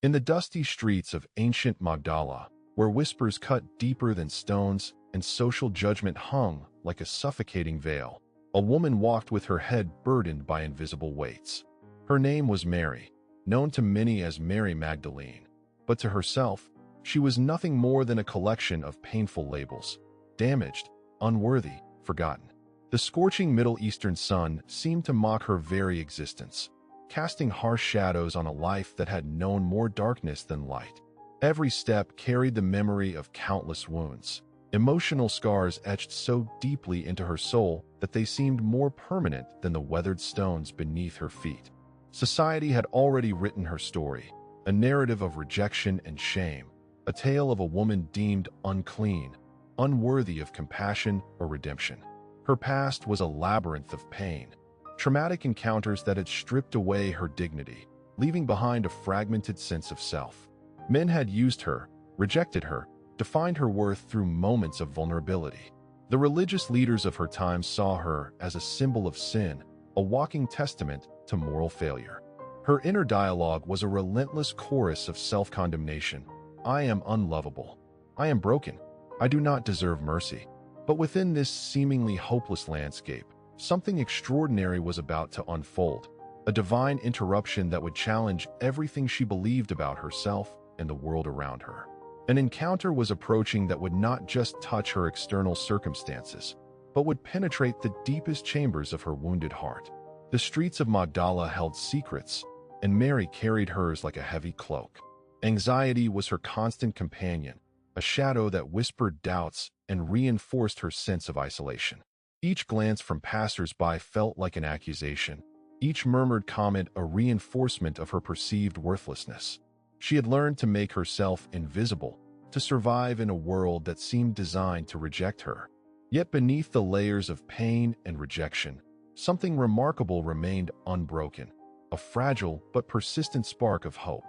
In the dusty streets of ancient Magdala, where whispers cut deeper than stones and social judgment hung like a suffocating veil, a woman walked with her head burdened by invisible weights. Her name was Mary, known to many as Mary Magdalene, but to herself, she was nothing more than a collection of painful labels: damaged, unworthy, forgotten. The scorching Middle Eastern sun seemed to mock her very existence, casting harsh shadows on a life that had known more darkness than light. Every step carried the memory of countless wounds, emotional scars etched so deeply into her soul that they seemed more permanent than the weathered stones beneath her feet. Society had already written her story, a narrative of rejection and shame, a tale of a woman deemed unclean, unworthy of compassion or redemption. Her past was a labyrinth of pain, traumatic encounters that had stripped away her dignity, leaving behind a fragmented sense of self. Men had used her, rejected her, defined her worth through moments of vulnerability. The religious leaders of her time saw her as a symbol of sin, a walking testament to moral failure. Her inner dialogue was a relentless chorus of self-condemnation. I am unlovable. I am broken. I do not deserve mercy. But within this seemingly hopeless landscape, something extraordinary was about to unfold, a divine interruption that would challenge everything she believed about herself and the world around her. An encounter was approaching that would not just touch her external circumstances, but would penetrate the deepest chambers of her wounded heart. The streets of Magdala held secrets, and Mary carried hers like a heavy cloak. Anxiety was her constant companion, a shadow that whispered doubts and reinforced her sense of isolation. Each glance from passers-by felt like an accusation, each murmured comment a reinforcement of her perceived worthlessness. She had learned to make herself invisible, to survive in a world that seemed designed to reject her. Yet beneath the layers of pain and rejection, something remarkable remained unbroken, a fragile but persistent spark of hope.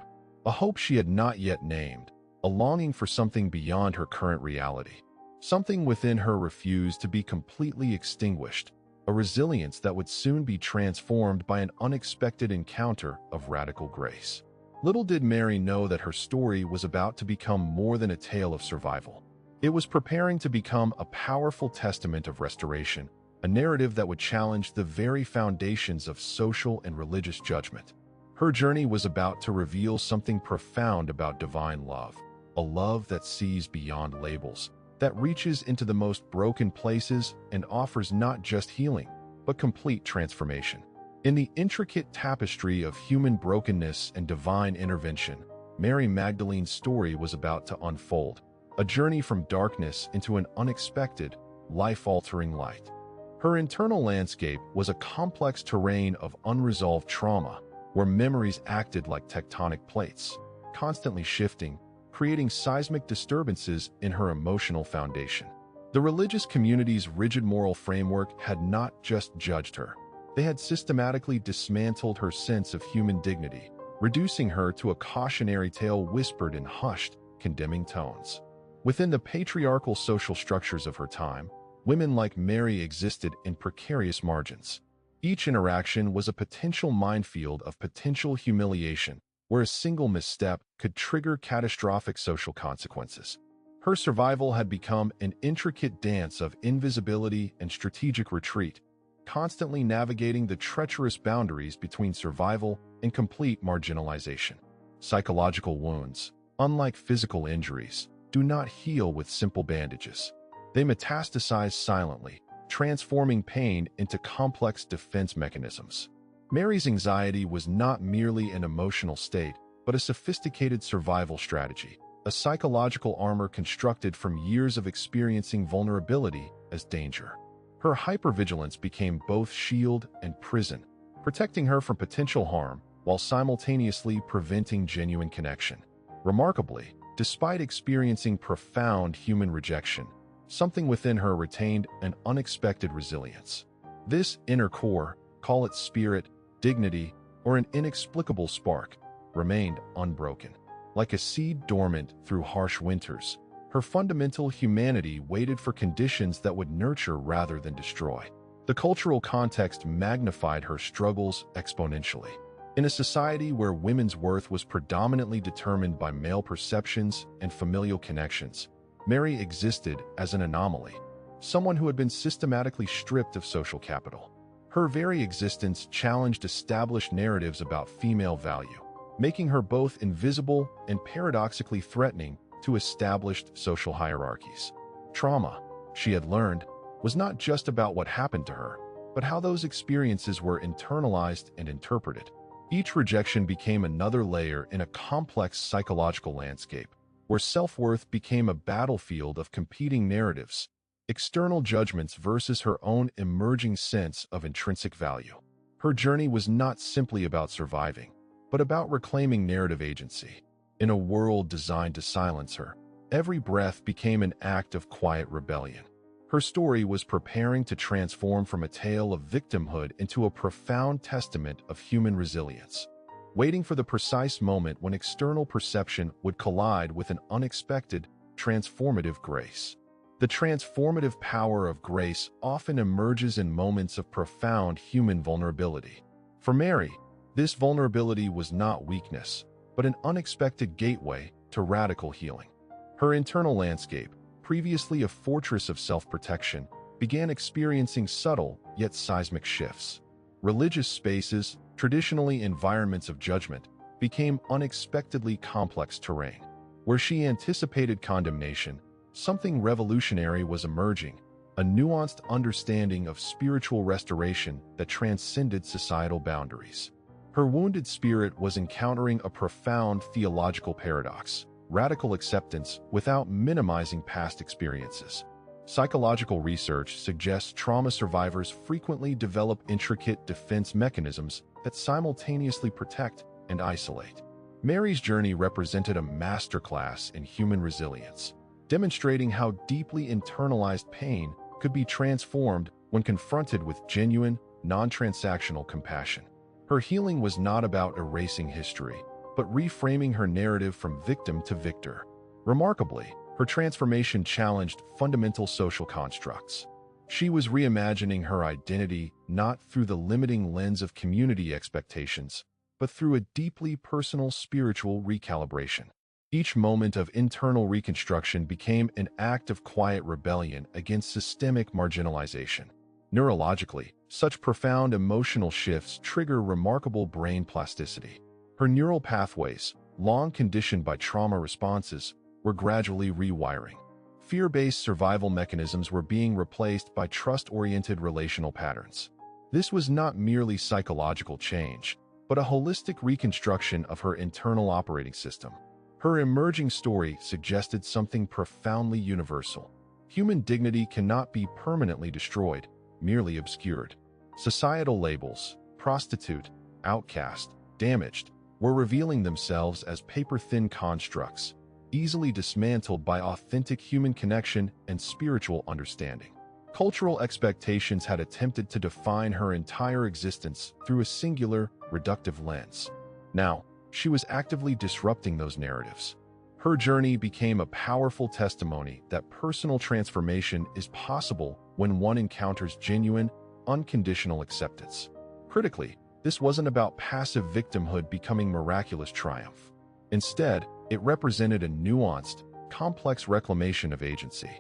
A hope she had not yet named, a longing for something beyond her current reality. Something within her refused to be completely extinguished, a resilience that would soon be transformed by an unexpected encounter of radical grace. Little did Mary know that her story was about to become more than a tale of survival. It was preparing to become a powerful testament of restoration, a narrative that would challenge the very foundations of social and religious judgment. Her journey was about to reveal something profound about divine love, a love that sees beyond labels, that reaches into the most broken places and offers not just healing, but complete transformation. In the intricate tapestry of human brokenness and divine intervention, Mary Magdalene's story was about to unfold, a journey from darkness into an unexpected, life-altering light. Her internal landscape was a complex terrain of unresolved trauma, where memories acted like tectonic plates, constantly shifting, creating seismic disturbances in her emotional foundation. The religious community's rigid moral framework had not just judged her. They had systematically dismantled her sense of human dignity, reducing her to a cautionary tale whispered in hushed, condemning tones. Within the patriarchal social structures of her time, women like Mary existed in precarious margins. Each interaction was a potential minefield of potential humiliation, where a single misstep could trigger catastrophic social consequences. Her survival had become an intricate dance of invisibility and strategic retreat, constantly navigating the treacherous boundaries between survival and complete marginalization. Psychological wounds, unlike physical injuries, do not heal with simple bandages. They metastasize silently, transforming pain into complex defense mechanisms. Mary's anxiety was not merely an emotional state, but a sophisticated survival strategy, a psychological armor constructed from years of experiencing vulnerability as danger. Her hypervigilance became both shield and prison, protecting her from potential harm while simultaneously preventing genuine connection. Remarkably, despite experiencing profound human rejection, something within her retained an unexpected resilience. This inner core, call it spirit, dignity, or an inexplicable spark, remained unbroken. Like a seed dormant through harsh winters, her fundamental humanity waited for conditions that would nurture rather than destroy. The cultural context magnified her struggles exponentially. In a society where women's worth was predominantly determined by male perceptions and familial connections, Mary existed as an anomaly, someone who had been systematically stripped of social capital. Her very existence challenged established narratives about female value, making her both invisible and paradoxically threatening to established social hierarchies. Trauma, she had learned, was not just about what happened to her, but how those experiences were internalized and interpreted. Each rejection became another layer in a complex psychological landscape, where self-worth became a battlefield of competing narratives, external judgments versus her own emerging sense of intrinsic value. Her journey was not simply about surviving, but about reclaiming narrative agency. In a world designed to silence her, every breath became an act of quiet rebellion. Her story was preparing to transform from a tale of victimhood into a profound testament of human resilience, waiting for the precise moment when external perception would collide with an unexpected, transformative grace. The transformative power of grace often emerges in moments of profound human vulnerability. For Mary, this vulnerability was not weakness, but an unexpected gateway to radical healing. Her internal landscape, previously a fortress of self-protection, began experiencing subtle yet seismic shifts. Religious spaces, traditionally environments of judgment, became unexpectedly complex terrain. Where she anticipated condemnation, something revolutionary was emerging, a nuanced understanding of spiritual restoration that transcended societal boundaries. Her wounded spirit was encountering a profound theological paradox: radical acceptance without minimizing past experiences. Psychological research suggests trauma survivors frequently develop intricate defense mechanisms that simultaneously protect and isolate. Mary's journey represented a masterclass in human resilience, demonstrating how deeply internalized pain could be transformed when confronted with genuine, non-transactional compassion. Her healing was not about erasing history, but reframing her narrative from victim to victor. Remarkably, her transformation challenged fundamental social constructs. She was reimagining her identity not through the limiting lens of community expectations, but through a deeply personal spiritual recalibration. Each moment of internal reconstruction became an act of quiet rebellion against systemic marginalization. Neurologically, such profound emotional shifts trigger remarkable brain plasticity. Her neural pathways, long conditioned by trauma responses, were gradually rewiring. Fear-based survival mechanisms were being replaced by trust-oriented relational patterns. This was not merely psychological change, but a holistic reconstruction of her internal operating system. Her emerging story suggested something profoundly universal. Human dignity cannot be permanently destroyed, merely obscured. Societal labels, prostitute, outcast, damaged, were revealing themselves as paper-thin constructs, easily dismantled by authentic human connection and spiritual understanding. Cultural expectations had attempted to define her entire existence through a singular, reductive lens. Now, she was actively disrupting those narratives. Her journey became a powerful testimony that personal transformation is possible when one encounters genuine, unconditional acceptance. Critically, this wasn't about passive victimhood becoming miraculous triumph. Instead, it represented a nuanced, complex reclamation of agency.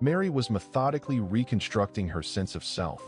Mary was methodically reconstructing her sense of self,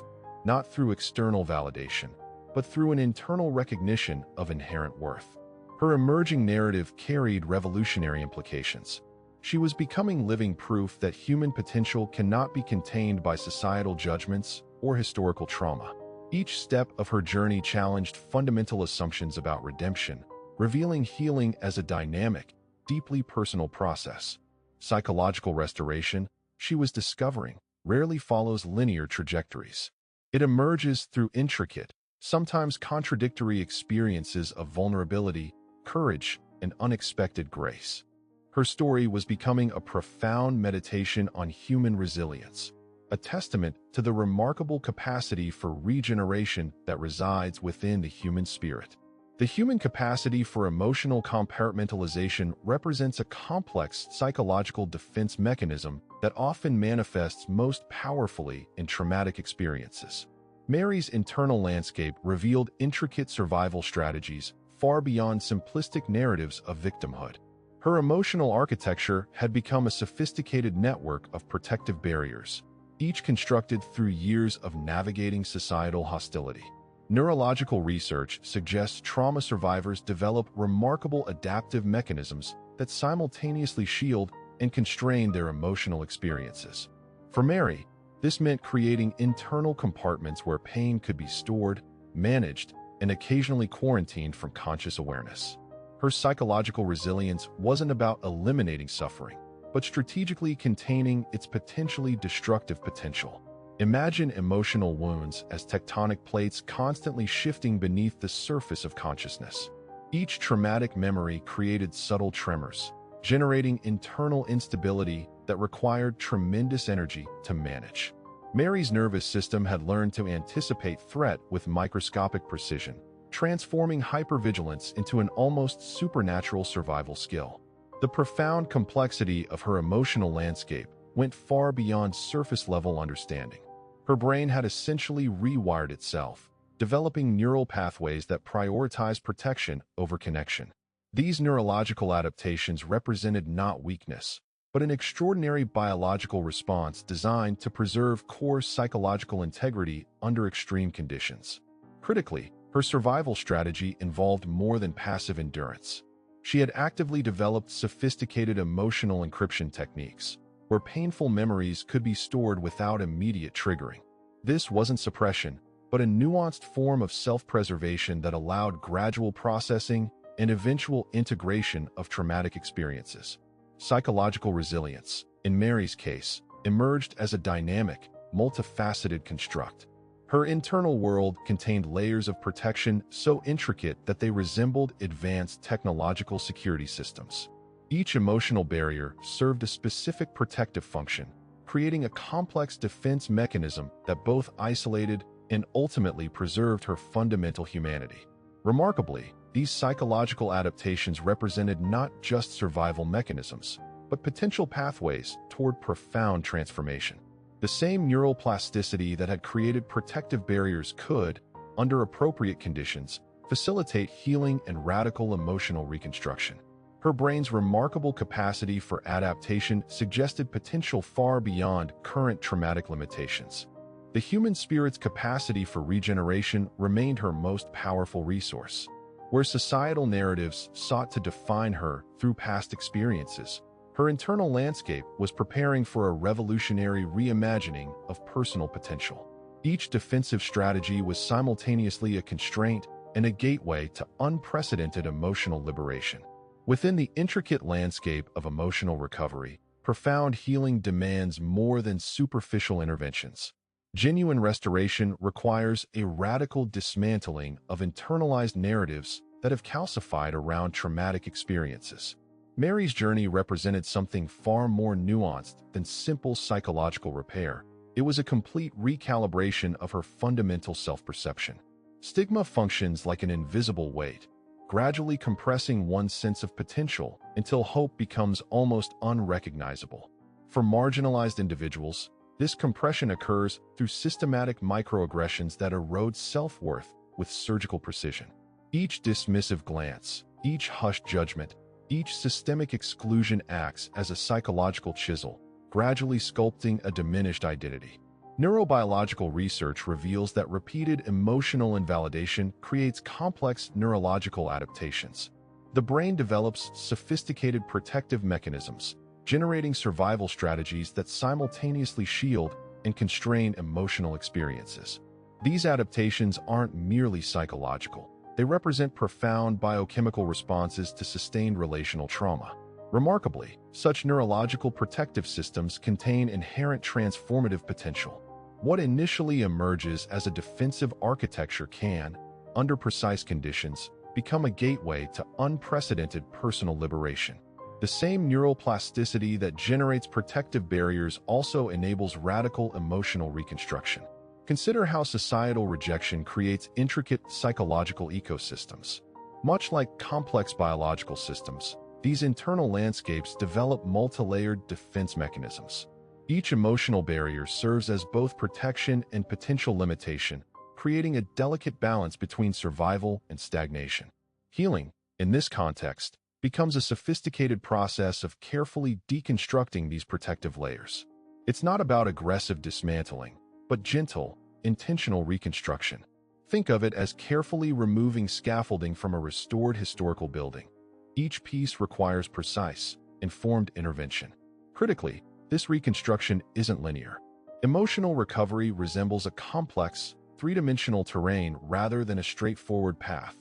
not through external validation, but through an internal recognition of inherent worth. Her emerging narrative carried revolutionary implications. She was becoming living proof that human potential cannot be contained by societal judgments or historical trauma. Each step of her journey challenged fundamental assumptions about redemption, revealing healing as a dynamic, deeply personal process. Psychological restoration, she was discovering, rarely follows linear trajectories. It emerges through intricate, sometimes contradictory experiences of vulnerability, courage, and unexpected grace. Her story was becoming a profound meditation on human resilience, a testament to the remarkable capacity for regeneration that resides within the human spirit. The human capacity for emotional compartmentalization represents a complex psychological defense mechanism that often manifests most powerfully in traumatic experiences. Mary's internal landscape revealed intricate survival strategies far beyond simplistic narratives of victimhood. Her emotional architecture had become a sophisticated network of protective barriers, each constructed through years of navigating societal hostility. Neurological research suggests trauma survivors develop remarkable adaptive mechanisms that simultaneously shield and constrain their emotional experiences. For Mary, this meant creating internal compartments where pain could be stored, managed, and occasionally quarantined from conscious awareness. Her psychological resilience wasn't about eliminating suffering, but strategically containing its potentially destructive potential. Imagine emotional wounds as tectonic plates constantly shifting beneath the surface of consciousness. Each traumatic memory created subtle tremors, generating internal instability that required tremendous energy to manage. Mary's nervous system had learned to anticipate threat with microscopic precision, transforming hypervigilance into an almost supernatural survival skill. The profound complexity of her emotional landscape went far beyond surface-level understanding. Her brain had essentially rewired itself, developing neural pathways that prioritize protection over connection. These neurological adaptations represented not weakness, but an extraordinary biological response designed to preserve core psychological integrity under extreme conditions. Critically, her survival strategy involved more than passive endurance. She had actively developed sophisticated emotional encryption techniques, where painful memories could be stored without immediate triggering. This wasn't suppression, but a nuanced form of self-preservation that allowed gradual processing and eventual integration of traumatic experiences. Psychological resilience, in Mary's case, emerged as a dynamic, multifaceted construct. Her internal world contained layers of protection so intricate that they resembled advanced technological security systems. Each emotional barrier served a specific protective function, creating a complex defense mechanism that both isolated and ultimately preserved her fundamental humanity. Remarkably, these psychological adaptations represented not just survival mechanisms, but potential pathways toward profound transformation. The same neural plasticity that had created protective barriers could, under appropriate conditions, facilitate healing and radical emotional reconstruction. Her brain's remarkable capacity for adaptation suggested potential far beyond current traumatic limitations. The human spirit's capacity for regeneration remained her most powerful resource. Where societal narratives sought to define her through past experiences, her internal landscape was preparing for a revolutionary reimagining of personal potential. Each defensive strategy was simultaneously a constraint and a gateway to unprecedented emotional liberation. Within the intricate landscape of emotional recovery, profound healing demands more than superficial interventions. Genuine restoration requires a radical dismantling of internalized narratives that have calcified around traumatic experiences. Mary's journey represented something far more nuanced than simple psychological repair. It was a complete recalibration of her fundamental self-perception. Stigma functions like an invisible weight, gradually compressing one's sense of potential until hope becomes almost unrecognizable. For marginalized individuals, this compression occurs through systematic microaggressions that erode self-worth with surgical precision. Each dismissive glance, each hushed judgment, each systemic exclusion acts as a psychological chisel, gradually sculpting a diminished identity. Neurobiological research reveals that repeated emotional invalidation creates complex neurological adaptations. The brain develops sophisticated protective mechanisms, generating survival strategies that simultaneously shield and constrain emotional experiences. These adaptations aren't merely psychological. They represent profound biochemical responses to sustained relational trauma. Remarkably, such neurological protective systems contain inherent transformative potential. What initially emerges as a defensive architecture can, under precise conditions, become a gateway to unprecedented personal liberation. The same neural plasticity that generates protective barriers also enables radical emotional reconstruction. Consider how societal rejection creates intricate psychological ecosystems. Much like complex biological systems, these internal landscapes develop multi-layered defense mechanisms. Each emotional barrier serves as both protection and potential limitation, creating a delicate balance between survival and stagnation. Healing, in this context, becomes a sophisticated process of carefully deconstructing these protective layers. It's not about aggressive dismantling, but gentle, intentional reconstruction. Think of it as carefully removing scaffolding from a restored historical building. Each piece requires precise, informed intervention. Critically, this reconstruction isn't linear. Emotional recovery resembles a complex, three-dimensional terrain rather than a straightforward path.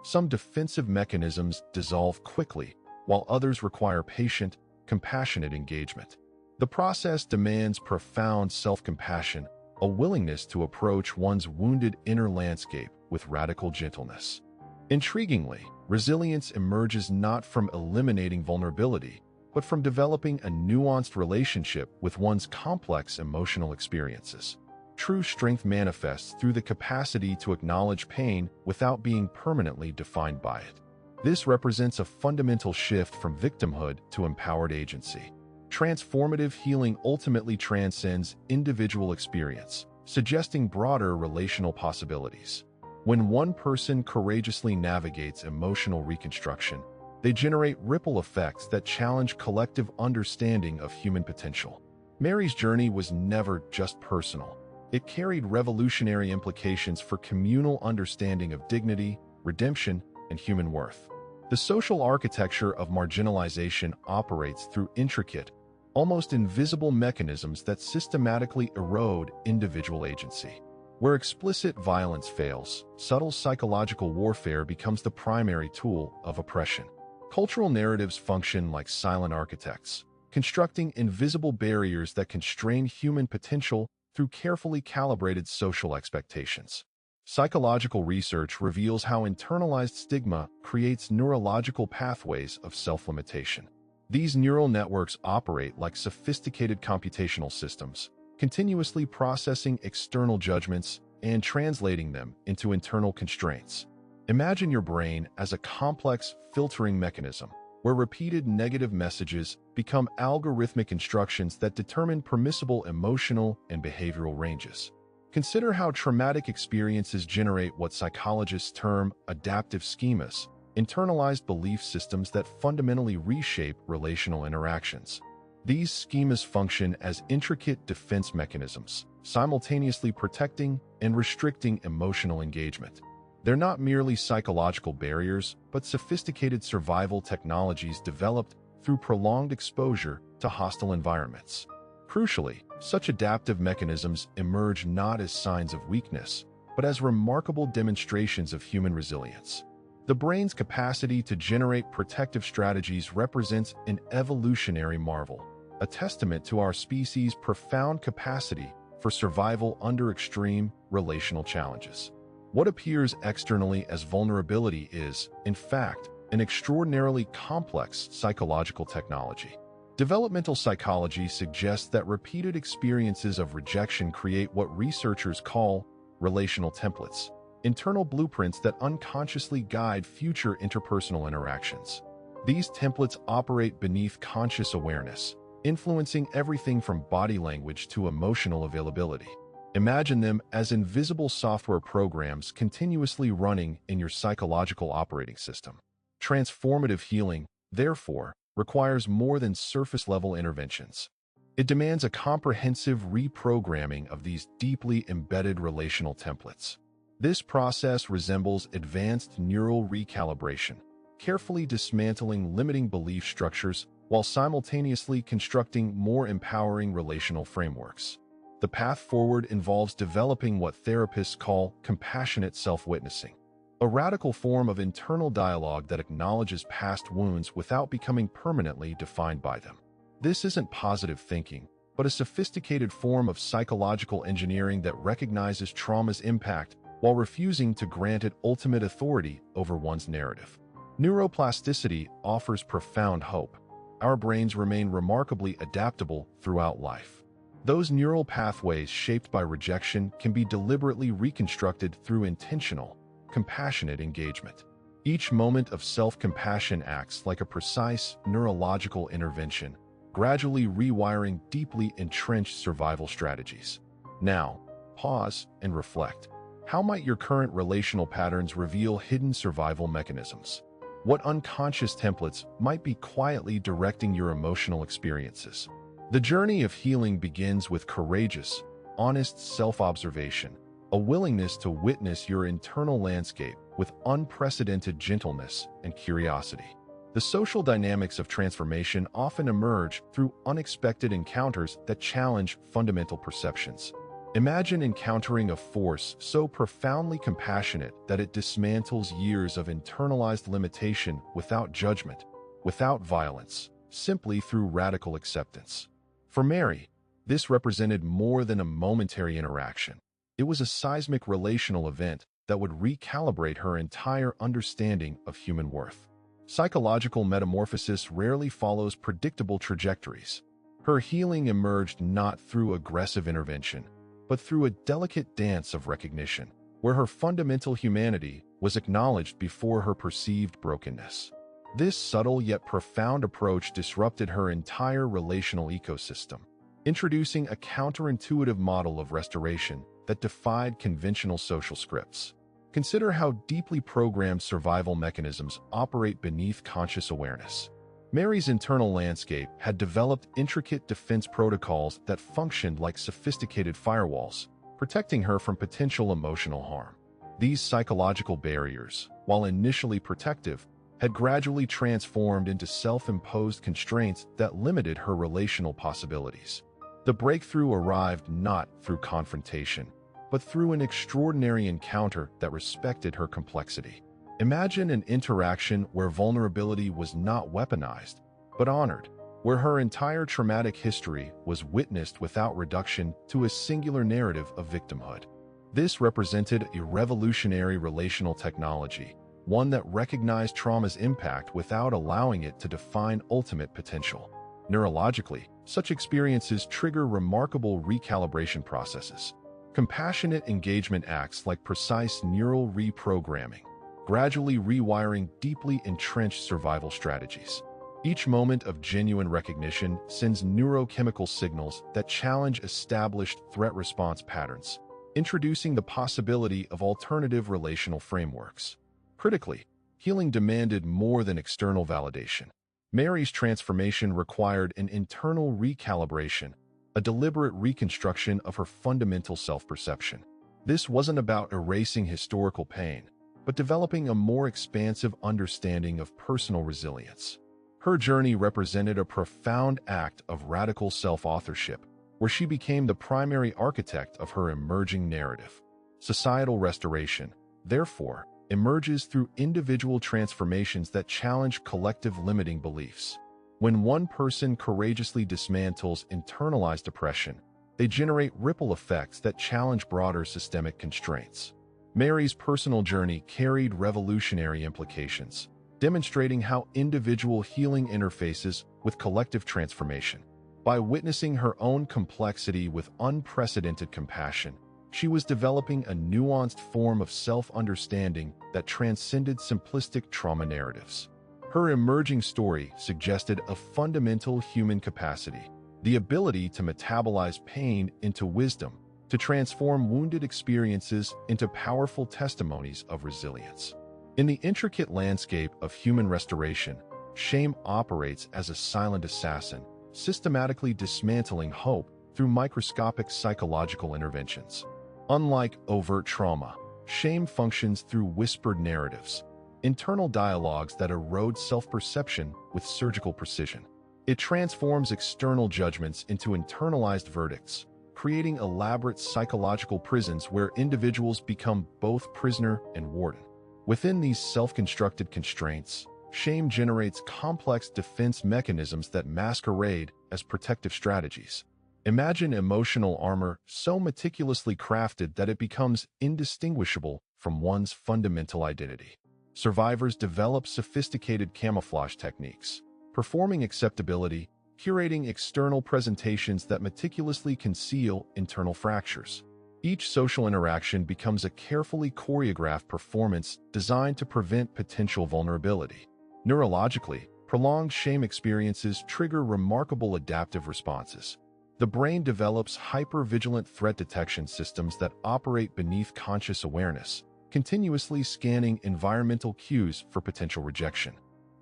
Some defensive mechanisms dissolve quickly, while others require patient, compassionate engagement. The process demands profound self-compassion, a willingness to approach one's wounded inner landscape with radical gentleness. Intriguingly, resilience emerges not from eliminating vulnerability, but from developing a nuanced relationship with one's complex emotional experiences. True strength manifests through the capacity to acknowledge pain without being permanently defined by it. This represents a fundamental shift from victimhood to empowered agency. Transformative healing ultimately transcends individual experience, suggesting broader relational possibilities. When one person courageously navigates emotional reconstruction, they generate ripple effects that challenge collective understanding of human potential. Mary's journey was never just personal. It carried revolutionary implications for communal understanding of dignity, redemption, and human worth. The social architecture of marginalization operates through intricate, almost invisible mechanisms that systematically erode individual agency. Where explicit violence fails, subtle psychological warfare becomes the primary tool of oppression. Cultural narratives function like silent architects, constructing invisible barriers that constrain human potential through carefully calibrated social expectations. Psychological research reveals how internalized stigma creates neurological pathways of self-limitation. These neural networks operate like sophisticated computational systems, continuously processing external judgments and translating them into internal constraints. Imagine your brain as a complex filtering mechanism, where repeated negative messages become algorithmic instructions that determine permissible emotional and behavioral ranges. Consider how traumatic experiences generate what psychologists term adaptive schemas, internalized belief systems that fundamentally reshape relational interactions. These schemas function as intricate defense mechanisms, simultaneously protecting and restricting emotional engagement. They're not merely psychological barriers, but sophisticated survival technologies developed through prolonged exposure to hostile environments. Crucially, such adaptive mechanisms emerge not as signs of weakness, but as remarkable demonstrations of human resilience. The brain's capacity to generate protective strategies represents an evolutionary marvel, a testament to our species' profound capacity for survival under extreme relational challenges. What appears externally as vulnerability is, in fact, an extraordinarily complex psychological technology. Developmental psychology suggests that repeated experiences of rejection create what researchers call relational templates, internal blueprints that unconsciously guide future interpersonal interactions. These templates operate beneath conscious awareness, influencing everything from body language to emotional availability. Imagine them as invisible software programs continuously running in your psychological operating system. Transformative healing, therefore, requires more than surface-level interventions. It demands a comprehensive reprogramming of these deeply embedded relational templates. This process resembles advanced neural recalibration, carefully dismantling limiting belief structures while simultaneously constructing more empowering relational frameworks. The path forward involves developing what therapists call compassionate self-witnessing, a radical form of internal dialogue that acknowledges past wounds without becoming permanently defined by them. This isn't positive thinking, but a sophisticated form of psychological engineering that recognizes trauma's impact while refusing to grant it ultimate authority over one's narrative. Neuroplasticity offers profound hope. Our brains remain remarkably adaptable throughout life. Those neural pathways shaped by rejection can be deliberately reconstructed through intentional, compassionate engagement. Each moment of self-compassion acts like a precise neurological intervention, gradually rewiring deeply entrenched survival strategies. Now, pause and reflect. How might your current relational patterns reveal hidden survival mechanisms? What unconscious templates might be quietly directing your emotional experiences? The journey of healing begins with courageous, honest self-observation, a willingness to witness your internal landscape with unprecedented gentleness and curiosity. The social dynamics of transformation often emerge through unexpected encounters that challenge fundamental perceptions. Imagine encountering a force so profoundly compassionate that it dismantles years of internalized limitation without judgment, without violence, simply through radical acceptance. For Mary, this represented more than a momentary interaction. It was a seismic relational event that would recalibrate her entire understanding of human worth. Psychological metamorphosis rarely follows predictable trajectories. Her healing emerged not through aggressive intervention, but through a delicate dance of recognition, where her fundamental humanity was acknowledged before her perceived brokenness. This subtle yet profound approach disrupted her entire relational ecosystem, introducing a counterintuitive model of restoration that defied conventional social scripts. Consider how deeply programmed survival mechanisms operate beneath conscious awareness. Mary's internal landscape had developed intricate defense protocols that functioned like sophisticated firewalls, protecting her from potential emotional harm. These psychological barriers, while initially protective, had gradually transformed into self-imposed constraints that limited her relational possibilities. The breakthrough arrived not through confrontation, but through an extraordinary encounter that respected her complexity. Imagine an interaction where vulnerability was not weaponized, but honored, where her entire traumatic history was witnessed without reduction to a singular narrative of victimhood. This represented a revolutionary relational technology, one that recognized trauma's impact without allowing it to define ultimate potential. Neurologically, such experiences trigger remarkable recalibration processes. Compassionate engagement acts like precise neural reprogramming, gradually rewiring deeply entrenched survival strategies. Each moment of genuine recognition sends neurochemical signals that challenge established threat response patterns, introducing the possibility of alternative relational frameworks. Critically, healing demanded more than external validation. Mary's transformation required an internal recalibration, a deliberate reconstruction of her fundamental self-perception. This wasn't about erasing historical pain, but developing a more expansive understanding of personal resilience. Her journey represented a profound act of radical self-authorship, where she became the primary architect of her emerging narrative. Societal restoration, therefore, emerges through individual transformations that challenge collective limiting beliefs. When one person courageously dismantles internalized oppression, they generate ripple effects that challenge broader systemic constraints. Mary's personal journey carried revolutionary implications, demonstrating how individual healing interfaces with collective transformation. By witnessing her own complexity with unprecedented compassion, she was developing a nuanced form of self-understanding that transcended simplistic trauma narratives. Her emerging story suggested a fundamental human capacity, the ability to metabolize pain into wisdom, to transform wounded experiences into powerful testimonies of resilience. In the intricate landscape of human restoration, shame operates as a silent assassin, systematically dismantling hope through microscopic psychological interventions. Unlike overt trauma, shame functions through whispered narratives, internal dialogues that erode self-perception with surgical precision. It transforms external judgments into internalized verdicts, creating elaborate psychological prisons where individuals become both prisoner and warden. Within these self-constructed constraints, shame generates complex defense mechanisms that masquerade as protective strategies. Imagine emotional armor so meticulously crafted that it becomes indistinguishable from one's fundamental identity. Survivors develop sophisticated camouflage techniques, performing acceptability, curating external presentations that meticulously conceal internal fractures. Each social interaction becomes a carefully choreographed performance designed to prevent potential vulnerability. Neurologically, prolonged shame experiences trigger remarkable adaptive responses. The brain develops hyper-vigilant threat detection systems that operate beneath conscious awareness, continuously scanning environmental cues for potential rejection.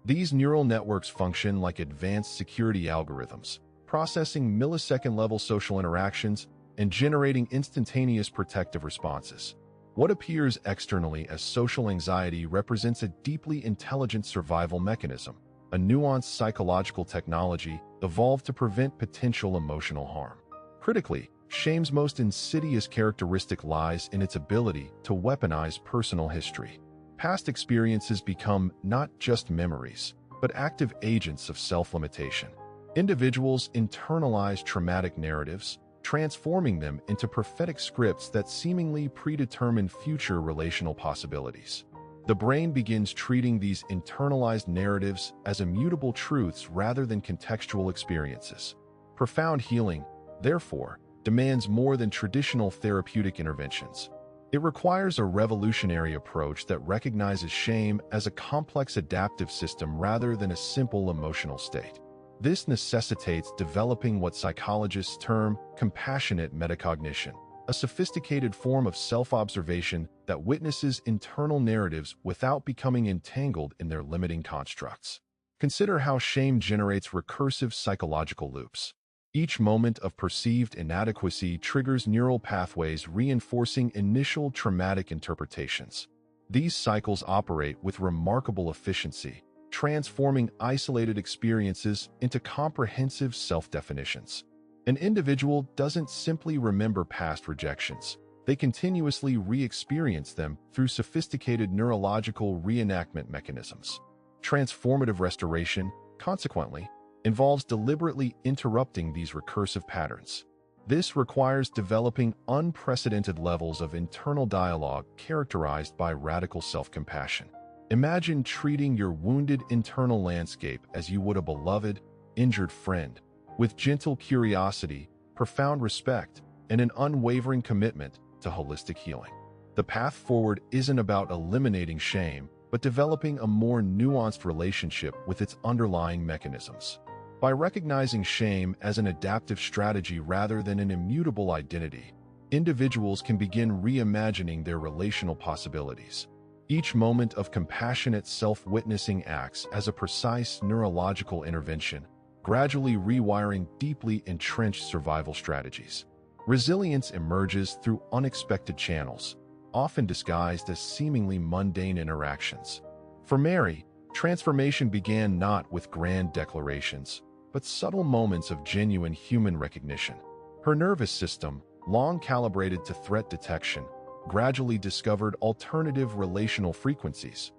These neural networks function like advanced security algorithms, processing millisecond-level social interactions and generating instantaneous protective responses. What appears externally as social anxiety represents a deeply intelligent survival mechanism, a nuanced psychological technology evolved to prevent potential emotional harm. Critically, shame's most insidious characteristic lies in its ability to weaponize personal history. Past experiences become not just memories, but active agents of self-limitation. Individuals internalize traumatic narratives, transforming them into prophetic scripts that seemingly predetermine future relational possibilities. The brain begins treating these internalized narratives as immutable truths rather than contextual experiences. Profound healing, therefore, demands more than traditional therapeutic interventions. It requires a revolutionary approach that recognizes shame as a complex adaptive system rather than a simple emotional state. This necessitates developing what psychologists term compassionate metacognition, a sophisticated form of self-observation that witnesses internal narratives without becoming entangled in their limiting constructs. Consider how shame generates recursive psychological loops. Each moment of perceived inadequacy triggers neural pathways reinforcing initial traumatic interpretations. These cycles operate with remarkable efficiency, transforming isolated experiences into comprehensive self-definitions. An individual doesn't simply remember past rejections. They continuously re-experience them through sophisticated neurological reenactment mechanisms. Transformative restoration, consequently, involves deliberately interrupting these recursive patterns. This requires developing unprecedented levels of internal dialogue characterized by radical self-compassion. Imagine treating your wounded internal landscape as you would a beloved, injured friend, with gentle curiosity, profound respect, and an unwavering commitment to holistic healing. The path forward isn't about eliminating shame, but developing a more nuanced relationship with its underlying mechanisms. By recognizing shame as an adaptive strategy rather than an immutable identity, individuals can begin reimagining their relational possibilities. Each moment of compassionate self-witnessing acts as a precise neurological intervention, gradually rewiring deeply entrenched survival strategies. Resilience emerges through unexpected channels, often disguised as seemingly mundane interactions. For Mary, transformation began not with grand declarations, but subtle moments of genuine human recognition. Her nervous system, long calibrated to threat detection, gradually discovered alternative relational frequencies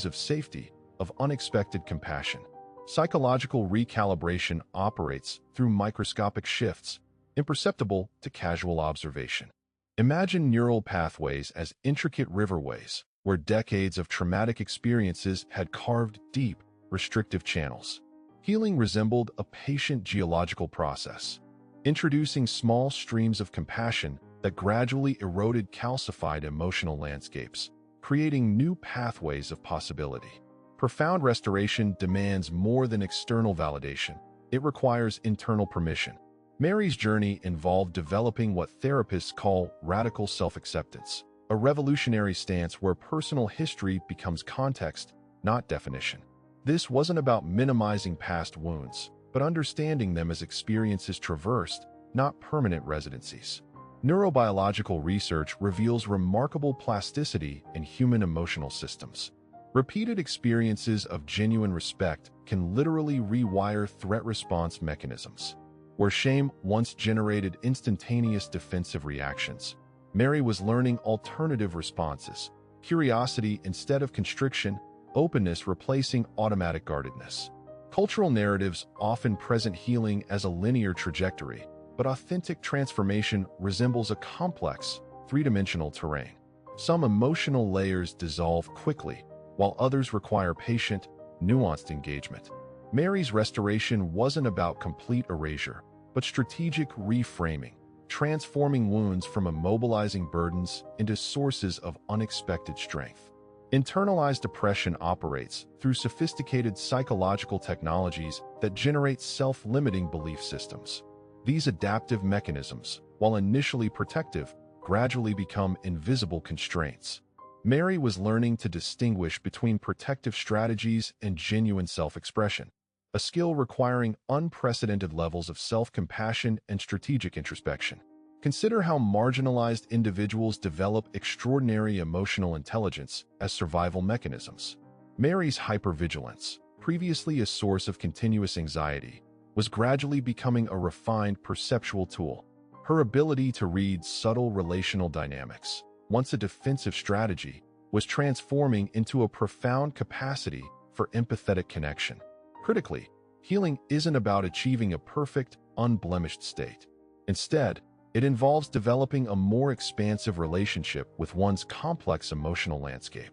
of safety, of unexpected compassion. Psychological recalibration operates through microscopic shifts, imperceptible to casual observation. Imagine neural pathways as intricate riverways, where decades of traumatic experiences had carved deep, restrictive channels. Healing resembled a patient geological process, introducing small streams of compassion that gradually eroded calcified emotional landscapes, creating new pathways of possibility. Profound restoration demands more than external validation. It requires internal permission. Mary's journey involved developing what therapists call radical self-acceptance, a revolutionary stance where personal history becomes context, not definition. This wasn't about minimizing past wounds, but understanding them as experiences traversed, not permanent residencies. Neurobiological research reveals remarkable plasticity in human emotional systems. Repeated experiences of genuine respect can literally rewire threat response mechanisms. Where shame once generated instantaneous defensive reactions, Mary was learning alternative responses, curiosity instead of constriction, openness replacing automatic guardedness. Cultural narratives often present healing as a linear trajectory, but authentic transformation resembles a complex, three-dimensional terrain. Some emotional layers dissolve quickly, while others require patient, nuanced engagement. Mary's restoration wasn't about complete erasure, but strategic reframing, transforming wounds from immobilizing burdens into sources of unexpected strength. Internalized depression operates through sophisticated psychological technologies that generate self-limiting belief systems. These adaptive mechanisms, while initially protective, gradually become invisible constraints. Mary was learning to distinguish between protective strategies and genuine self-expression, a skill requiring unprecedented levels of self-compassion and strategic introspection. Consider how marginalized individuals develop extraordinary emotional intelligence as survival mechanisms. Mary's hypervigilance, previously a source of continuous anxiety, was gradually becoming a refined perceptual tool. Her ability to read subtle relational dynamics, once a defensive strategy, was transforming into a profound capacity for empathetic connection. Critically, healing isn't about achieving a perfect, unblemished state. Instead, it involves developing a more expansive relationship with one's complex emotional landscape.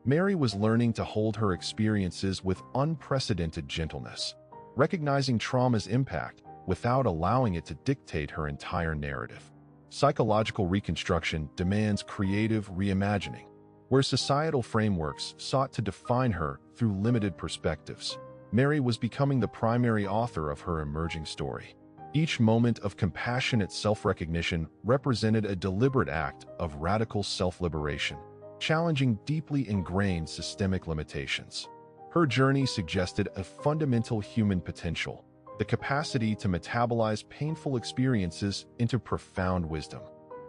Mary was learning to hold her experiences with unprecedented gentleness, recognizing trauma's impact without allowing it to dictate her entire narrative. Psychological reconstruction demands creative reimagining, where societal frameworks sought to define her through limited perspectives. Mary was becoming the primary author of her emerging story. Each moment of compassionate self-recognition represented a deliberate act of radical self-liberation, challenging deeply ingrained systemic limitations. Her journey suggested a fundamental human potential, the capacity to metabolize painful experiences into profound wisdom.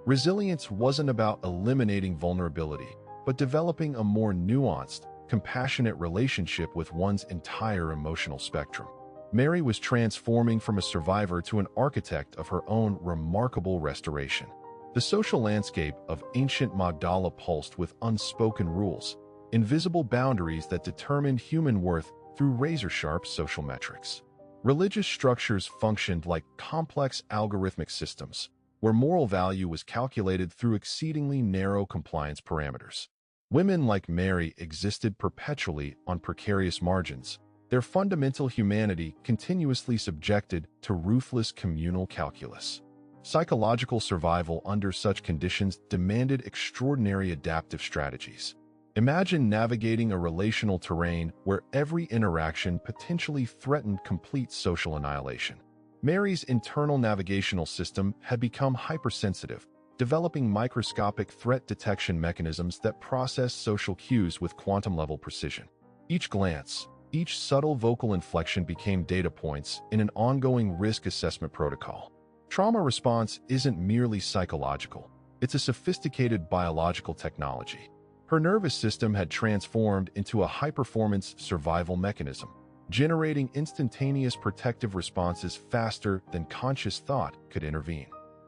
Resilience wasn't about eliminating vulnerability, but developing a more nuanced, compassionate relationship with one's entire emotional spectrum. Mary was transforming from a survivor to an architect of her own remarkable restoration. The social landscape of ancient Magdala pulsed with unspoken rules, invisible boundaries that determined human worth through razor-sharp social metrics. Religious structures functioned like complex algorithmic systems, where moral value was calculated through exceedingly narrow compliance parameters. Women like Mary existed perpetually on precarious margins, their fundamental humanity continuously subjected to ruthless communal calculus. Psychological survival under such conditions demanded extraordinary adaptive strategies. Imagine navigating a relational terrain where every interaction potentially threatened complete social annihilation. Mary's internal navigational system had become hypersensitive, developing microscopic threat detection mechanisms that process social cues with quantum-level precision. Each glance, each subtle vocal inflection became data points in an ongoing risk assessment protocol. Trauma response isn't merely psychological, it's a sophisticated biological technology. Her nervous system had transformed into a high-performance survival mechanism, generating instantaneous protective responses faster than conscious thought could intervene.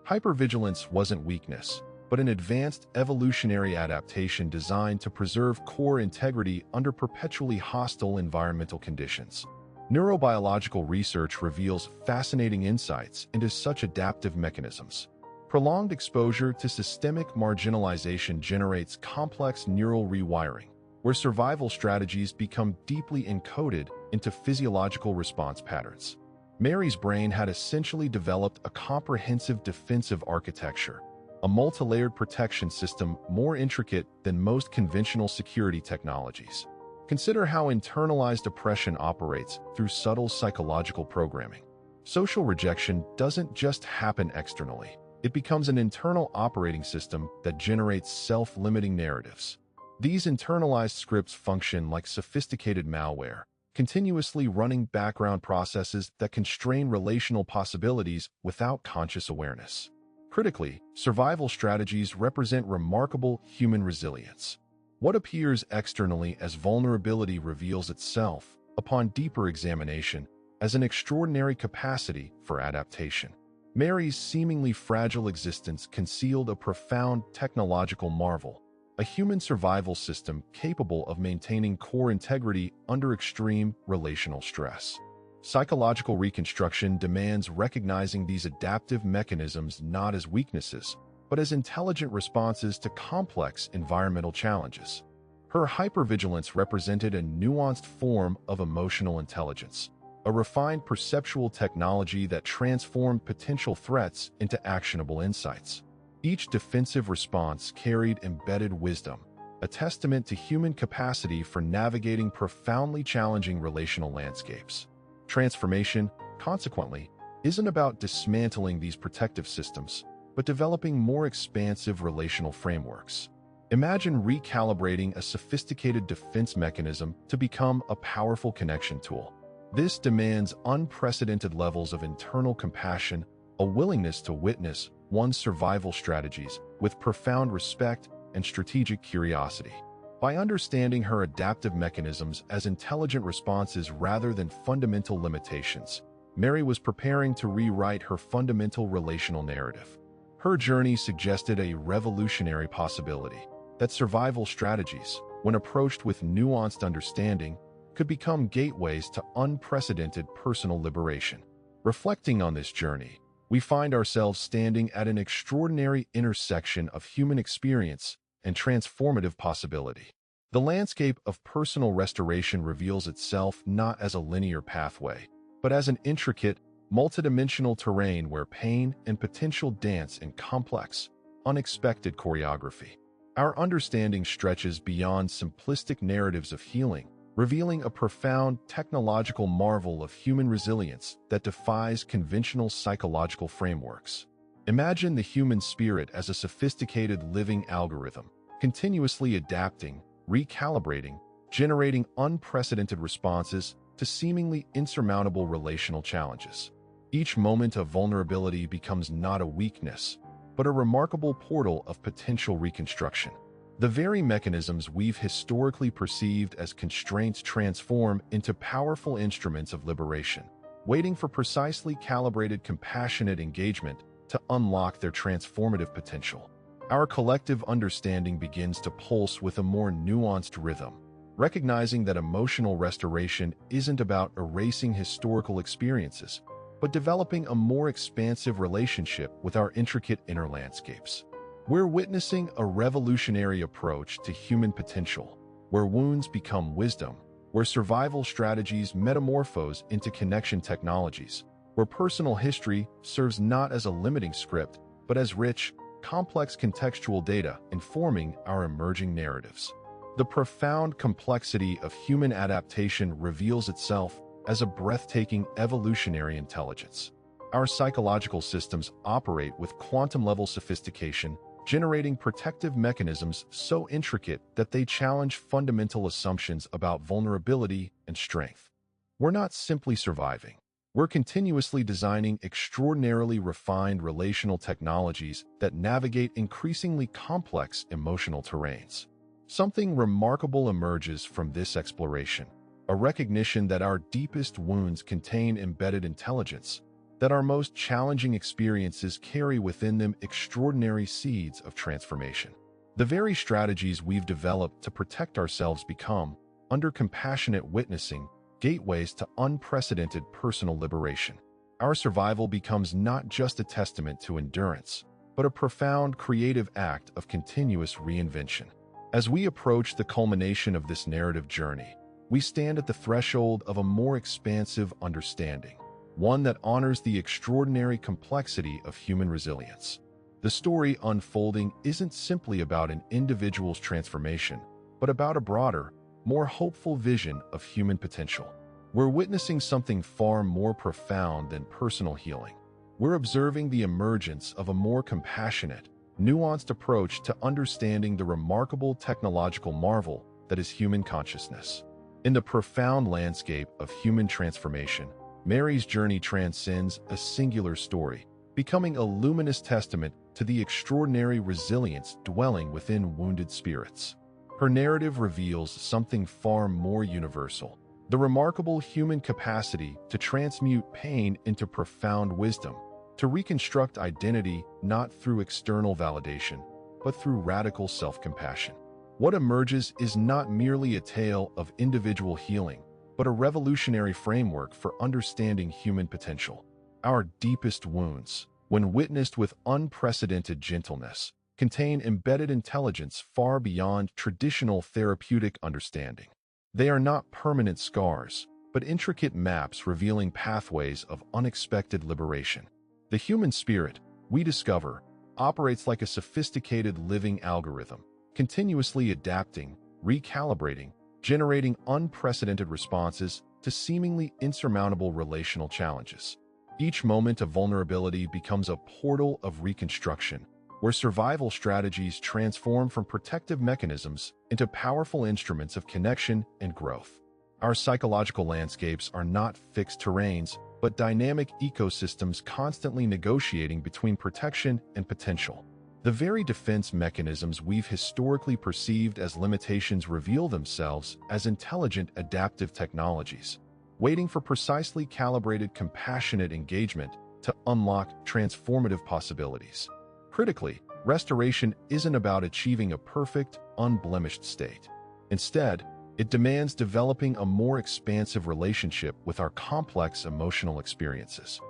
Hypervigilance wasn't weakness, but an advanced evolutionary adaptation designed to preserve core integrity under perpetually hostile environmental conditions. Neurobiological research reveals fascinating insights into such adaptive mechanisms. Prolonged exposure to systemic marginalization generates complex neural rewiring, where survival strategies become deeply encoded into physiological response patterns. Mary's brain had essentially developed a comprehensive defensive architecture, a multi-layered protection system more intricate than most conventional security technologies. Consider how internalized oppression operates through subtle psychological programming. Social rejection doesn't just happen externally. It becomes an internal operating system that generates self-limiting narratives. These internalized scripts function like sophisticated malware, continuously running background processes that constrain relational possibilities without conscious awareness. Critically, survival strategies represent remarkable human resilience. What appears externally as vulnerability reveals itself, upon deeper examination, as an extraordinary capacity for adaptation. Mary's seemingly fragile existence concealed a profound technological marvel, a human survival system capable of maintaining core integrity under extreme relational stress. Psychological reconstruction demands recognizing these adaptive mechanisms not as weaknesses, but as intelligent responses to complex environmental challenges. Her hypervigilance represented a nuanced form of emotional intelligence, a refined perceptual technology that transformed potential threats into actionable insights. Each defensive response carried embedded wisdom, a testament to human capacity for navigating profoundly challenging relational landscapes. Transformation, consequently, isn't about dismantling these protective systems, but developing more expansive relational frameworks. Imagine recalibrating a sophisticated defense mechanism to become a powerful connection tool. This demands unprecedented levels of internal compassion, a willingness to witness one's survival strategies with profound respect and strategic curiosity. By understanding her adaptive mechanisms as intelligent responses rather than fundamental limitations, Mary was preparing to rewrite her fundamental relational narrative. Her journey suggested a revolutionary possibility that survival strategies, when approached with nuanced understanding, could become gateways to unprecedented personal liberation. Reflecting on this journey, we find ourselves standing at an extraordinary intersection of human experience and transformative possibility. The landscape of personal restoration reveals itself not as a linear pathway, but as an intricate, multidimensional terrain where pain and potential dance in complex, unexpected choreography. Our understanding stretches beyond simplistic narratives of healing, revealing a profound technological marvel of human resilience that defies conventional psychological frameworks. Imagine the human spirit as a sophisticated living algorithm, continuously adapting, recalibrating, generating unprecedented responses to seemingly insurmountable relational challenges. Each moment of vulnerability becomes not a weakness, but a remarkable portal of potential reconstruction. The very mechanisms we've historically perceived as constraints transform into powerful instruments of liberation, waiting for precisely calibrated compassionate engagement to unlock their transformative potential. Our collective understanding begins to pulse with a more nuanced rhythm, recognizing that emotional restoration isn't about erasing historical experiences, but developing a more expansive relationship with our intricate inner landscapes. We're witnessing a revolutionary approach to human potential, where wounds become wisdom, where survival strategies metamorphose into connection technologies, where personal history serves not as a limiting script, but as rich, complex contextual data informing our emerging narratives. The profound complexity of human adaptation reveals itself as a breathtaking evolutionary intelligence. Our psychological systems operate with quantum-level sophistication, generating protective mechanisms so intricate that they challenge fundamental assumptions about vulnerability and strength. We're not simply surviving. We're continuously designing extraordinarily refined relational technologies that navigate increasingly complex emotional terrains. Something remarkable emerges from this exploration, a recognition that our deepest wounds contain embedded intelligence, that our most challenging experiences carry within them extraordinary seeds of transformation. The very strategies we've developed to protect ourselves become, under compassionate witnessing, gateways to unprecedented personal liberation. Our survival becomes not just a testament to endurance, but a profound creative act of continuous reinvention. As we approach the culmination of this narrative journey, we stand at the threshold of a more expansive understanding, one that honors the extraordinary complexity of human resilience. The story unfolding isn't simply about an individual's transformation, but about a broader, more hopeful vision of human potential. We're witnessing something far more profound than personal healing. We're observing the emergence of a more compassionate, nuanced approach to understanding the remarkable technological marvel that is human consciousness. In the profound landscape of human transformation, Mary's journey transcends a singular story, becoming a luminous testament to the extraordinary resilience dwelling within wounded spirits. Her narrative reveals something far more universal, the remarkable human capacity to transmute pain into profound wisdom, to reconstruct identity not through external validation, but through radical self-compassion. What emerges is not merely a tale of individual healing, but a revolutionary framework for understanding human potential. Our deepest wounds, when witnessed with unprecedented gentleness, contain embedded intelligence far beyond traditional therapeutic understanding. They are not permanent scars, but intricate maps revealing pathways of unexpected liberation. The human spirit, we discover, operates like a sophisticated living algorithm, continuously adapting, recalibrating, generating unprecedented responses to seemingly insurmountable relational challenges. Each moment of vulnerability becomes a portal of reconstruction, where survival strategies transform from protective mechanisms into powerful instruments of connection and growth. Our psychological landscapes are not fixed terrains, but dynamic ecosystems constantly negotiating between protection and potential. The very defense mechanisms we've historically perceived as limitations reveal themselves as intelligent adaptive technologies, waiting for precisely calibrated compassionate engagement to unlock transformative possibilities. Critically, restoration isn't about achieving a perfect, unblemished state. Instead, it demands developing a more expansive relationship with our complex emotional experiences.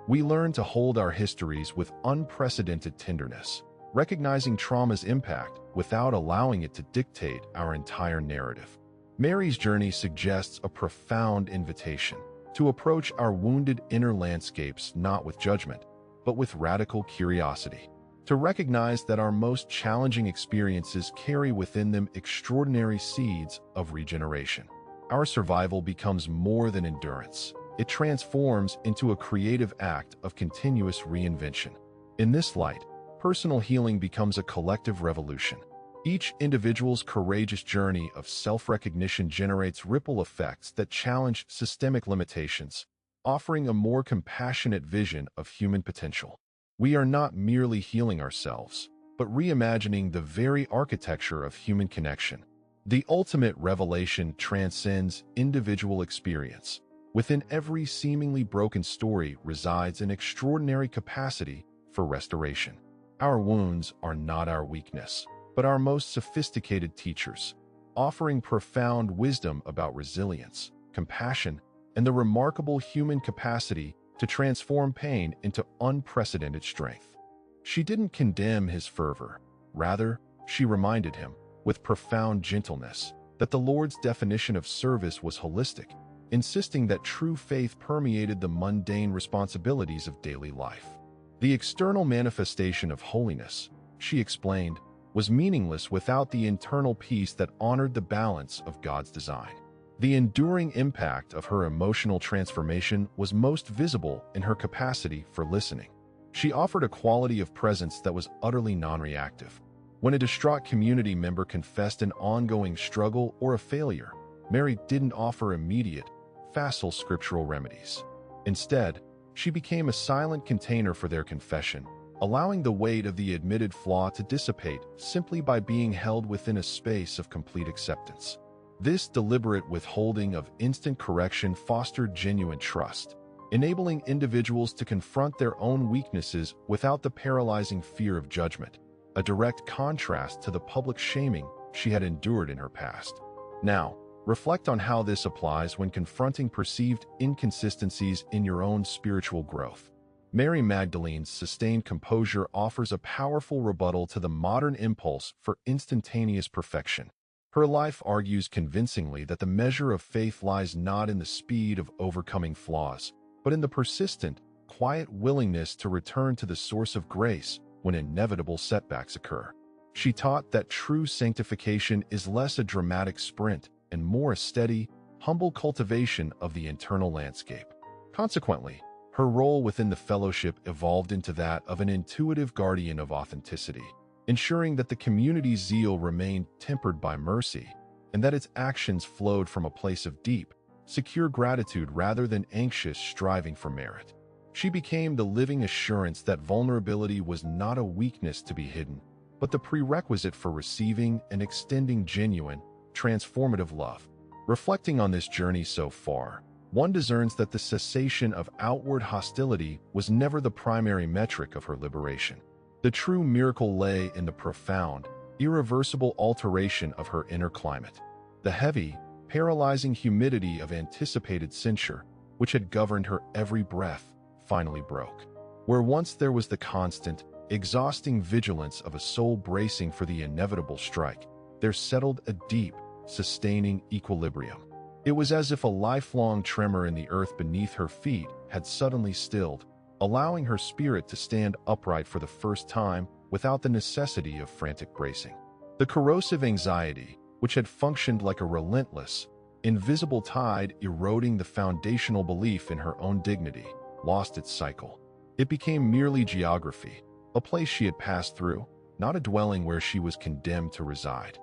We learn to hold our histories with unprecedented tenderness, recognizing trauma's impact without allowing it to dictate our entire narrative. Mary's journey suggests a profound invitation to approach our wounded inner landscapes not with judgment, but with radical curiosity, to recognize that our most challenging experiences carry within them extraordinary seeds of regeneration. Our survival becomes more than endurance. It transforms into a creative act of continuous reinvention. In this light, personal healing becomes a collective revolution. Each individual's courageous journey of self-recognition generates ripple effects that challenge systemic limitations, offering a more compassionate vision of human potential. We are not merely healing ourselves, but reimagining the very architecture of human connection. The ultimate revelation transcends individual experience. Within every seemingly broken story resides an extraordinary capacity for restoration. Our wounds are not our weakness, but our most sophisticated teachers, offering profound wisdom about resilience, compassion, and the remarkable human capacity to transform pain into unprecedented strength. She didn't condemn his fervor. Rather, she reminded him, with profound gentleness, that the Lord's definition of service was holistic, insisting that true faith permeated the mundane responsibilities of daily life. The external manifestation of holiness, she explained, was meaningless without the internal peace that honored the balance of God's design. The enduring impact of her emotional transformation was most visible in her capacity for listening. She offered a quality of presence that was utterly non-reactive. When a distraught community member confessed an ongoing struggle or a failure, Mary didn't offer immediate, facile scriptural remedies. Instead, she became a silent container for their confession, allowing the weight of the admitted flaw to dissipate simply by being held within a space of complete acceptance. This deliberate withholding of instant correction fostered genuine trust, enabling individuals to confront their own weaknesses without the paralyzing fear of judgment, a direct contrast to the public shaming she had endured in her past. Now, reflect on how this applies when confronting perceived inconsistencies in your own spiritual growth. Mary Magdalene's sustained composure offers a powerful rebuttal to the modern impulse for instantaneous perfection. Her life argues convincingly that the measure of faith lies not in the speed of overcoming flaws, but in the persistent, quiet willingness to return to the source of grace when inevitable setbacks occur. She taught that true sanctification is less a dramatic sprint and more a steady, humble cultivation of the internal landscape. Consequently, her role within the fellowship evolved into that of an intuitive guardian of authenticity, ensuring that the community's zeal remained tempered by mercy and that its actions flowed from a place of deep, secure gratitude rather than anxious striving for merit. She became the living assurance that vulnerability was not a weakness to be hidden, but the prerequisite for receiving and extending genuine, transformative love. Reflecting on this journey so far, one discerns that the cessation of outward hostility was never the primary metric of her liberation. The true miracle lay in the profound, irreversible alteration of her inner climate. The heavy, paralyzing humidity of anticipated censure, which had governed her every breath, finally broke. Where once there was the constant, exhausting vigilance of a soul bracing for the inevitable strike, there settled a deep, sustaining equilibrium. It was as if a lifelong tremor in the earth beneath her feet had suddenly stilled, allowing her spirit to stand upright for the first time without the necessity of frantic bracing. The corrosive anxiety, which had functioned like a relentless, invisible tide eroding the foundational belief in her own dignity, lost its cycle. It became merely geography, a place she had passed through, not a dwelling where she was condemned to reside.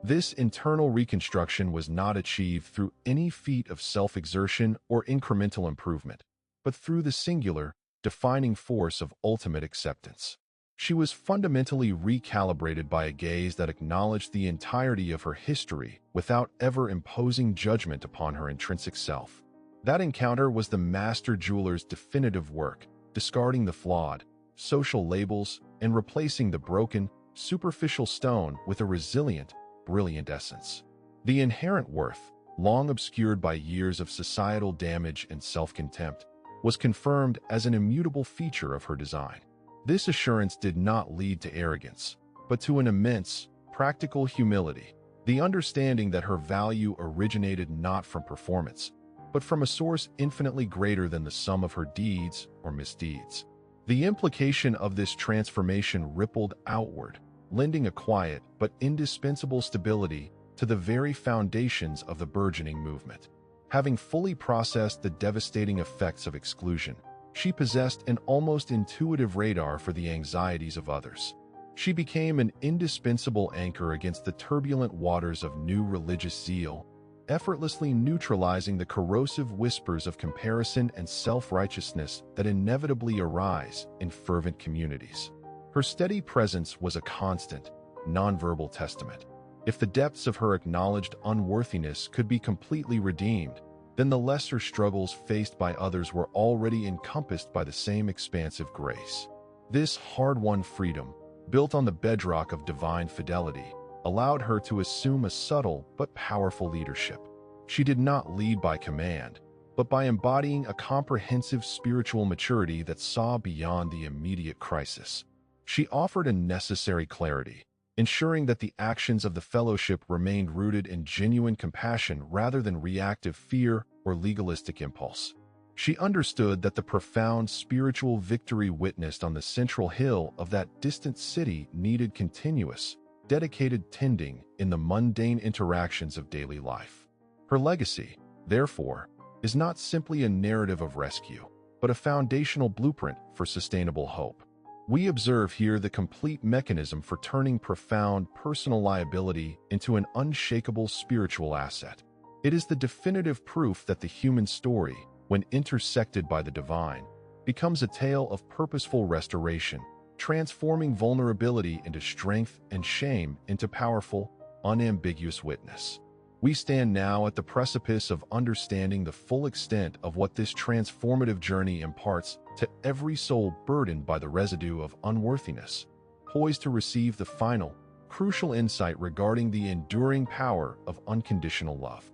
This internal reconstruction was not achieved through any feat of self-exertion or incremental improvement, but through the singular, defining force of ultimate acceptance. She was fundamentally recalibrated by a gaze that acknowledged the entirety of her history without ever imposing judgment upon her intrinsic self. That encounter was the master jeweler's definitive work, discarding the flawed, social labels and replacing the broken, superficial stone with a resilient, brilliant essence. The inherent worth, long obscured by years of societal damage and self-contempt, was confirmed as an immutable feature of her design. This assurance did not lead to arrogance, but to an immense, practical humility, the understanding that her value originated not from performance, but from a source infinitely greater than the sum of her deeds or misdeeds. The implication of this transformation rippled outward, lending a quiet but indispensable stability to the very foundations of the burgeoning movement. Having fully processed the devastating effects of exclusion, she possessed an almost intuitive radar for the anxieties of others. She became an indispensable anchor against the turbulent waters of new religious zeal, effortlessly neutralizing the corrosive whispers of comparison and self-righteousness that inevitably arise in fervent communities. Her steady presence was a constant, nonverbal testament. If the depths of her acknowledged unworthiness could be completely redeemed, then the lesser struggles faced by others were already encompassed by the same expansive grace. This hard-won freedom, built on the bedrock of divine fidelity, allowed her to assume a subtle but powerful leadership. She did not lead by command, but by embodying a comprehensive spiritual maturity that saw beyond the immediate crisis. She offered a necessary clarity, ensuring that the actions of the fellowship remained rooted in genuine compassion rather than reactive fear or legalistic impulse. She understood that the profound spiritual victory witnessed on the central hill of that distant city needed continuous, dedicated tending in the mundane interactions of daily life. Her legacy, therefore, is not simply a narrative of rescue, but a foundational blueprint for sustainable hope. We observe here the complete mechanism for turning profound personal liability into an unshakable spiritual asset. It is the definitive proof that the human story, when intersected by the divine, becomes a tale of purposeful restoration, transforming vulnerability into strength and shame into powerful, unambiguous witness. We stand now at the precipice of understanding the full extent of what this transformative journey imparts to every soul burdened by the residue of unworthiness, poised to receive the final, crucial insight regarding the enduring power of unconditional love.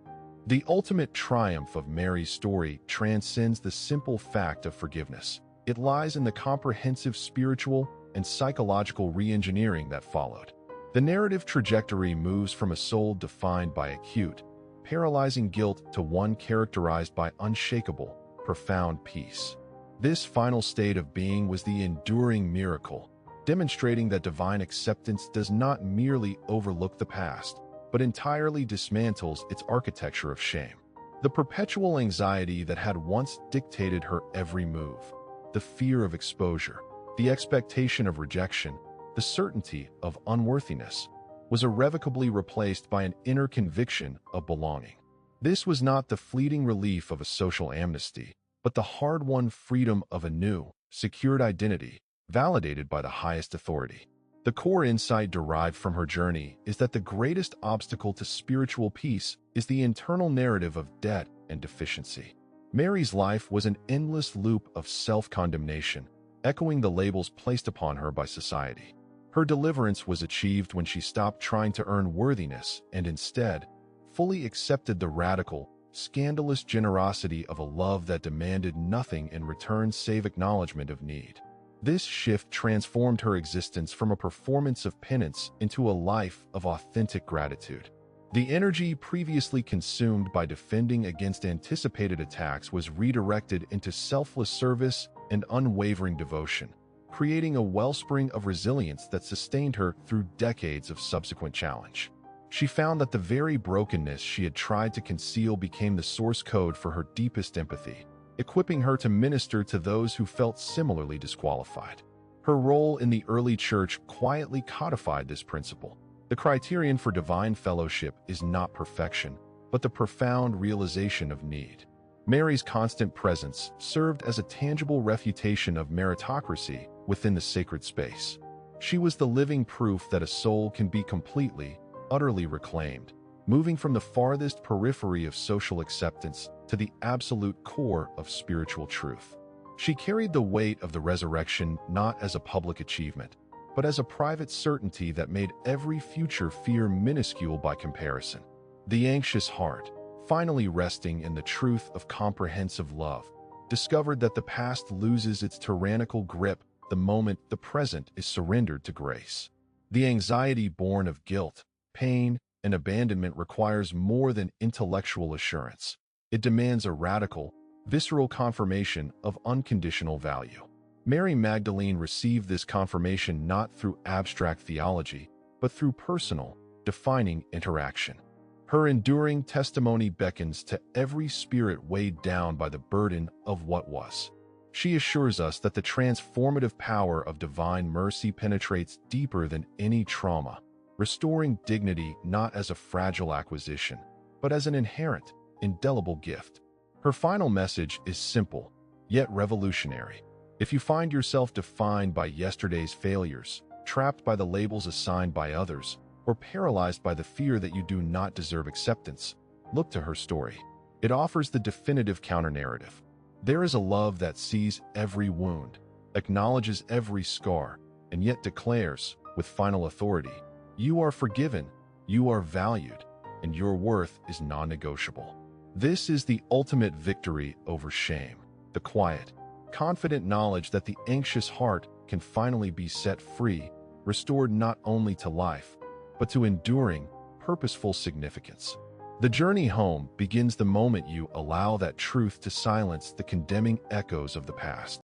The ultimate triumph of Mary's story transcends the simple fact of forgiveness. It lies in the comprehensive spiritual and psychological re-engineering that followed. The narrative trajectory moves from a soul defined by acute, paralyzing guilt to one characterized by unshakable, profound peace. This final state of being was the enduring miracle, demonstrating that divine acceptance does not merely overlook the past, but entirely dismantles its architecture of shame. The perpetual anxiety that had once dictated her every move, the fear of exposure, the expectation of rejection, the certainty of unworthiness, was irrevocably replaced by an inner conviction of belonging. This was not the fleeting relief of a social amnesty, but the hard-won freedom of a new, secured identity, validated by the highest authority. The core insight derived from her journey is that the greatest obstacle to spiritual peace is the internal narrative of debt and deficiency. Mary's life was an endless loop of self-condemnation, echoing the labels placed upon her by society. Her deliverance was achieved when she stopped trying to earn worthiness and instead fully accepted the radical, scandalous generosity of a love that demanded nothing in return save acknowledgement of need. This shift transformed her existence from a performance of penance into a life of authentic gratitude. The energy previously consumed by defending against anticipated attacks was redirected into selfless service and unwavering devotion, creating a wellspring of resilience that sustained her through decades of subsequent challenge. She found that the very brokenness she had tried to conceal became the source code for her deepest empathy, equipping her to minister to those who felt similarly disqualified. Her role in the early church quietly codified this principle. The criterion for divine fellowship is not perfection, but the profound realization of need. Mary's constant presence served as a tangible refutation of meritocracy within the sacred space. She was the living proof that a soul can be completely, utterly reclaimed, moving from the farthest periphery of social acceptance to the absolute core of spiritual truth. She carried the weight of the resurrection not as a public achievement, but as a private certainty that made every future fear minuscule by comparison. The anxious heart, finally resting in the truth of comprehensive love, discovered that the past loses its tyrannical grip the moment the present is surrendered to grace. The anxiety born of guilt, pain, and abandonment requires more than intellectual assurance. It demands a radical, visceral confirmation of unconditional value. Mary Magdalene received this confirmation not through abstract theology, but through personal, defining interaction. Her enduring testimony beckons to every spirit weighed down by the burden of what was. She assures us that the transformative power of divine mercy penetrates deeper than any trauma, restoring dignity not as a fragile acquisition, but as an inherent, indelible gift. Her final message is simple, yet revolutionary. If you find yourself defined by yesterday's failures, trapped by the labels assigned by others, or paralyzed by the fear that you do not deserve acceptance, look to her story. It offers the definitive counter-narrative. There is a love that sees every wound, acknowledges every scar, and yet declares, with final authority, you are forgiven, you are valued, and your worth is non-negotiable. This is the ultimate victory over shame, the quiet, confident knowledge that the anxious heart can finally be set free, restored not only to life, but to enduring, purposeful significance. The journey home begins the moment you allow that truth to silence the condemning echoes of the past.